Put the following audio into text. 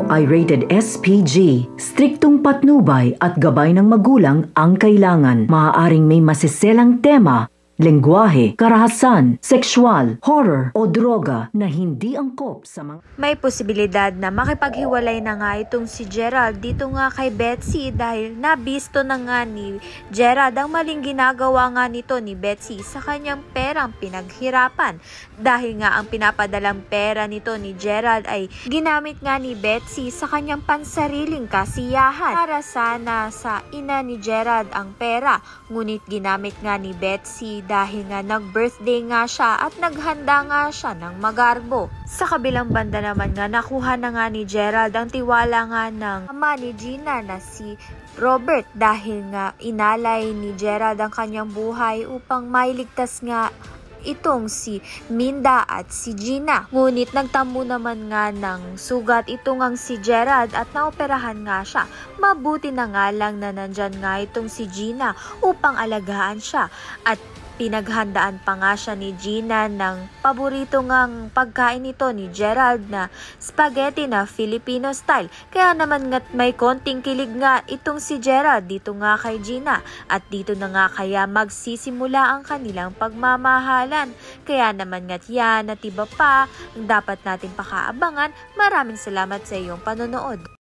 ay rated SPG. Striktong patnubay at gabay ng magulang ang kailangan. Maaaring may masiselang tema, lengguwahe, karahasan, sexual, horror o droga na hindi angkop sa mga... May posibilidad na makipaghiwalay na nga itong si Gerald dito nga kay Betsy dahil nabisto na nga ni Gerald ang maling ginagawa nga nito ni Betsy sa kanyang perang pinaghirapan. Dahil nga ang pinapadalang pera nito ni Gerald ay ginamit nga ni Betsy sa kanyang pansariling kasiyahan para sana sa ina ni Gerald ang pera. Ngunit ginamit nga ni Betsy dahil nga nag-birthday nga siya at naghanda nga siya ng magarbo. Sa kabilang banda naman nga nakuha na nga ni Gerald ang tiwala nga ng ama ni Gina na si Robert dahil nga inalay ni Gerald ang kanyang buhay upang mailigtas nga itong si Minda at si Gina. Ngunit nagtambo naman nga ng sugat itong ang si Gerald at naoperahan nga siya. Mabuti na nga lang na nandyan nga itong si Gina upang alagaan siya at pinaghandaan pa nga siya ni Gina ng paborito ngang pagkain nito ni Gerald na spaghetti na Filipino style. Kaya naman nga't may konting kilig nga itong si Gerald dito nga kay Gina at dito na nga kaya magsisimula ang kanilang pagmamahalan. Kaya naman nga't yan at iba pa ang dapat natin pakaabangan. Maraming salamat sa iyong panonood.